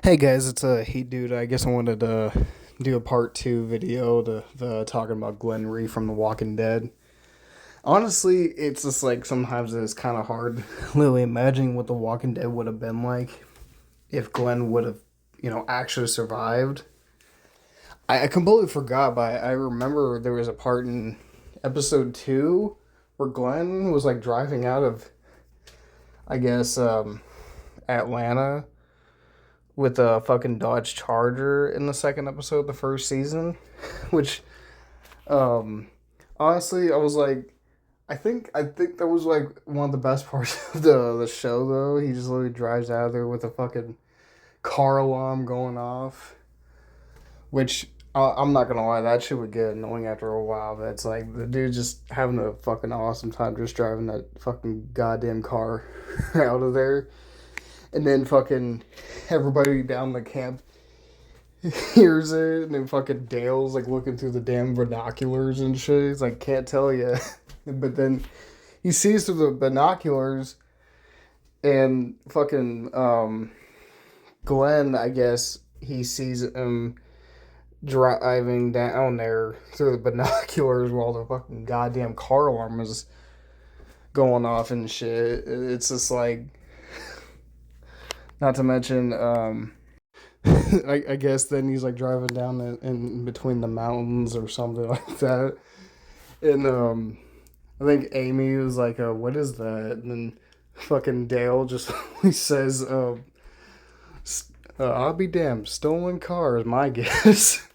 Hey guys, it's Hey Dude. I guess I wanted to do a part two video to talking about Glenn Rhee from The Walking Dead. Honestly, it's just like sometimes it's kind of hard literally imagining what The Walking Dead would have been like if Glenn would have, actually survived. I completely forgot, but I remember there was a part in episode two where Glenn was like driving out of, I guess, Atlanta with a fucking Dodge Charger in the second episode of the first season, which um honestly I was like I think that was like one of the best parts of the show though. He just literally drives out of there with a fucking car alarm going off, which I'm not gonna lie, that shit would get annoying after a while. But it's like the dude just having a fucking awesome time just driving that fucking goddamn car out of there, and then fucking everybody down the camp hears it, and then fucking Dale's like looking through the damn binoculars and shit. He's like, can't tell you. But then he sees through the binoculars, and fucking Glenn, I guess, he sees him driving down there through the binoculars while the fucking goddamn car alarm is going off and shit. It's just like, not to mention, I guess then he's like driving down in between the mountains or something like that. And I think Amy was like, "What is that?" And then fucking Dale just he says, "I'll be damned, stolen car is my guess."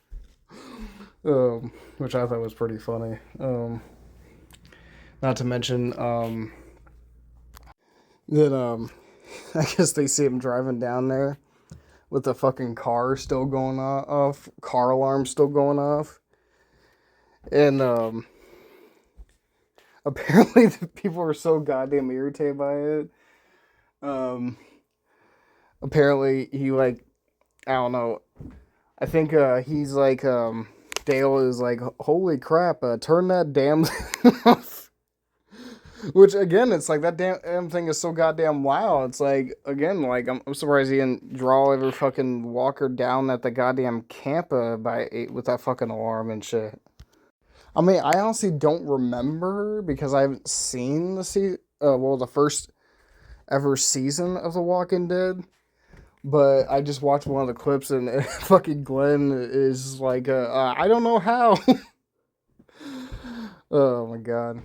Which I thought was pretty funny. Not to mention that I guess they see him driving down there with the fucking car still going off, car alarm still going off, and apparently the people were so goddamn irritated by it. Um, apparently he like I don't know. I think he's like Dale is like, holy crap, turn that damn off. Which again, it's like that damn thing is so goddamn loud. It's like again, like I'm surprised he didn't draw every fucking walker down at the goddamn camp by 8 with that fucking alarm and shit. I mean, I honestly don't remember because I haven't seen the first ever season of The Walking Dead. But I just watched one of the clips and fucking Glenn is like, I don't know how. Oh my god.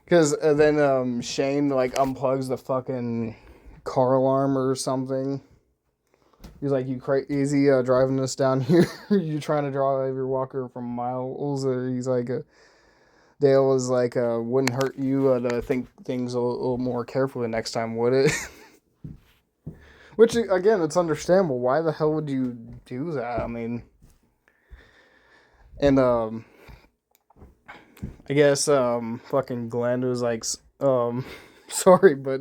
Because then Shane like unplugs the fucking car alarm or something. He's like, "You crazy driving this down here? You trying to drive your walker from miles?" Or he's like, Dale was like, "Wouldn't hurt you to think things a little more carefully next time, would it?" Which again, it's understandable. Why the hell would you do that? I mean, and I guess fucking Glenn was like, sorry, but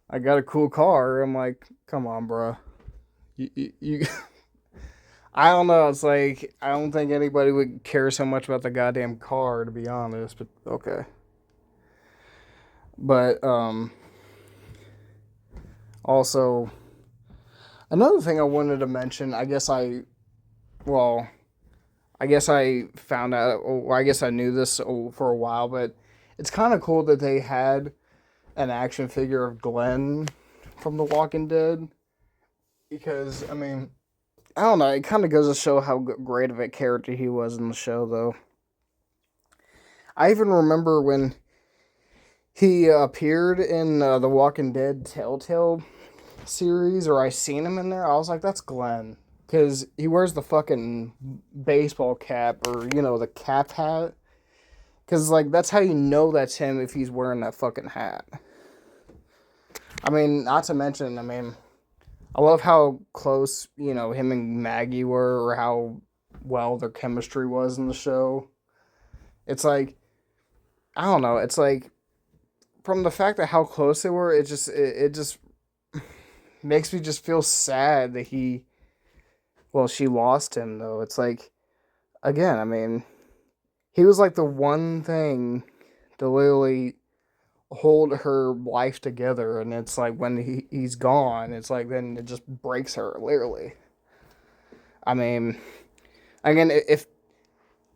I got a cool car. I'm like, come on, bro. You I don't know. It's like I don't think anybody would care so much about the goddamn car, to be honest. But okay. But also another thing I wanted to mention. Well, I guess I found out, or I guess I knew this for a while, but it's kind of cool that they had an action figure of Glenn from The Walking Dead. Because, I mean, I don't know, it kind of goes to show how great of a character he was in the show, though. I even remember when he appeared in The Walking Dead Telltale series, or I seen him in there, I was like, that's Glenn. Because he wears the fucking baseball cap, or, the cap hat. Because, like, that's how you know that's him if he's wearing that fucking hat. I mean, not to mention, I love how close, him and Maggie were, or how well their chemistry was in the show. It's like, I don't know, it's like, from the fact that how close they were, it just makes me just feel sad that she lost him, though. It's like, again, he was like the one thing to literally hold her life together, and it's like when he's gone, it's like then it just breaks her, literally. I mean, again, if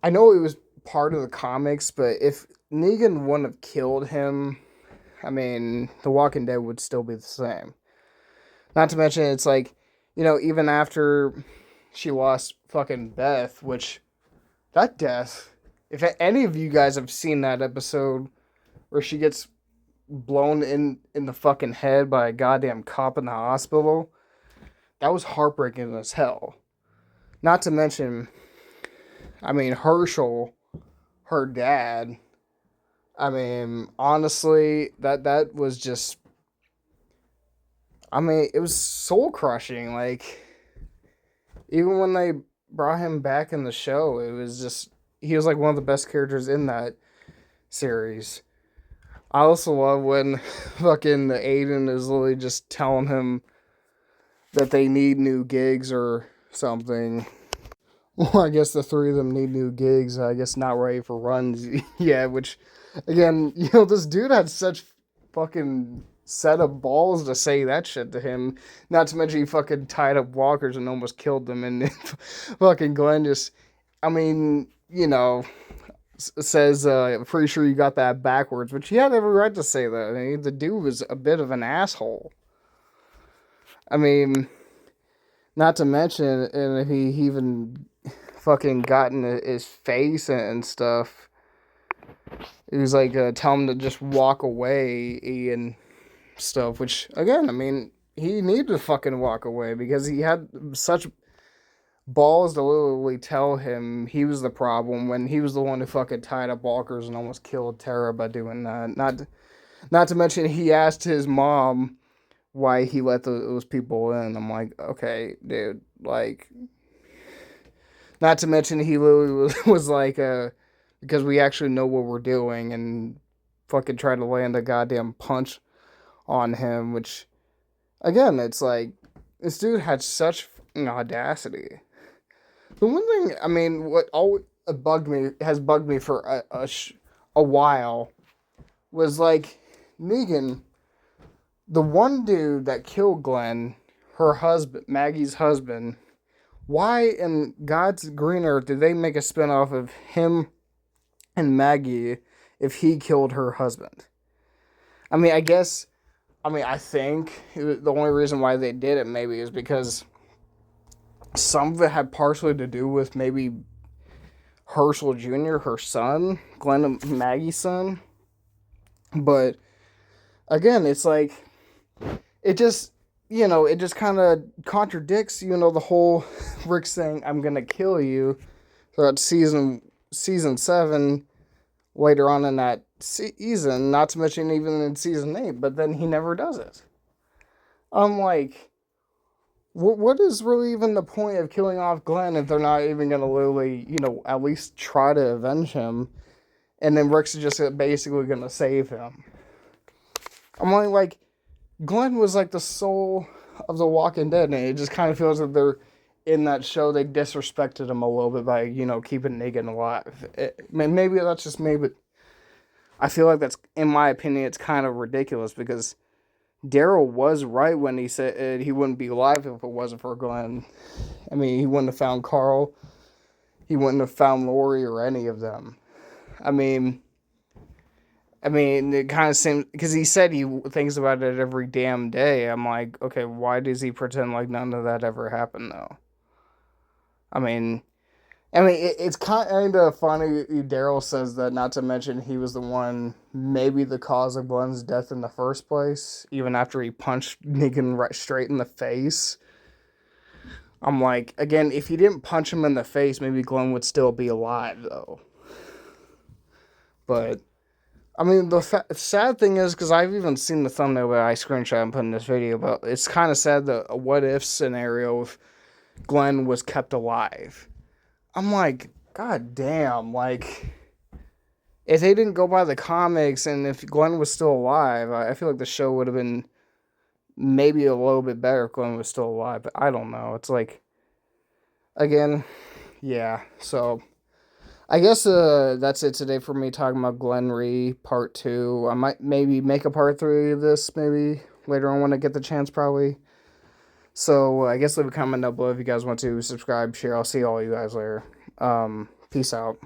I know it was part of the comics, but if Negan wouldn't have killed him, I mean, The Walking Dead would still be the same. Not to mention, it's like, even after she lost fucking Beth, which, that death, if any of you guys have seen that episode where she gets blown in the fucking head by a goddamn cop in the hospital, that was heartbreaking as hell. Not to mention, I mean, Herschel, her dad, I mean, honestly, that was just, I mean, it was soul crushing. Like, even when they brought him back in the show, it was just, he was like one of the best characters in that series. I also love when fucking Aiden is literally just telling him that they need new gigs or something. Well, I guess the three of them need new gigs. I guess not ready for runs yet, which, again, this dude had such fucking set of balls to say that shit to him. Not to mention he fucking tied up walkers and almost killed them. And fucking Glenn just, I mean, says, pretty sure you got that backwards, which he had every right to say that. I mean, the dude was a bit of an asshole. I mean, not to mention, and he even fucking got in his face and stuff. He was like, tell him to just walk away and stuff, which, again, I mean, he needed to fucking walk away because he had such balls to literally tell him he was the problem when he was the one who fucking tied up walkers and almost killed Tara by doing that. Not to mention he asked his mom why he let those people in. I'm like, okay, dude, like, not to mention he literally was like, because we actually know what we're doing, and fucking tried to land a goddamn punch on him, which, again, it's like, this dude had such audacity. The one thing, I mean, what always has bugged me for a while was like, Negan, the one dude that killed Glenn, her husband, Maggie's husband, why in God's green earth did they make a spinoff of him and Maggie if he killed her husband? I mean, I think the only reason why they did it maybe is because some of it had partially to do with maybe Herschel Jr., her son, Glenn and Maggie's son. But again, it's like, it just kind of contradicts, the whole Rick saying, I'm going to kill you throughout season 7 later on in that season, not to mention even in season 8, but then he never does it. I'm like, what is really even the point of killing off Glenn if they're not even going to literally, at least try to avenge him, and then Rick's just basically going to save him? I'm like, Glenn was like the soul of The Walking Dead, and it just kind of feels like they're, in that show, they disrespected him a little bit by, keeping Negan alive. Maybe that's just me, but I feel like that's, in my opinion, it's kind of ridiculous because Daryl was right when he said he wouldn't be alive if it wasn't for Glenn. I mean, he wouldn't have found Carl. He wouldn't have found Lori or any of them. I mean, it kind of seems, because he said he thinks about it every damn day. I'm like, okay, why does he pretend like none of that ever happened, though? I mean, it's kind of funny Daryl says that, not to mention he was the one, maybe the cause of Glenn's death in the first place, even after he punched Negan right straight in the face. I'm like, again, if he didn't punch him in the face, maybe Glenn would still be alive, though. But, I mean, the sad thing is, because I've even seen the thumbnail that I screenshot and put in this video, but it's kind of sad that a what-if scenario if Glenn was kept alive. I'm like, god damn, like, if they didn't go by the comics and if Glenn was still alive, I feel like the show would have been maybe a little bit better if Glenn was still alive, but I don't know. It's like, again, yeah, so I guess that's it today for me talking about Glenn Rhee Part 2. I might maybe make a Part 3 of this maybe later on when I get the chance, probably. So I guess leave a comment down below if you guys want to subscribe, share. I'll see all you guys later. Peace out.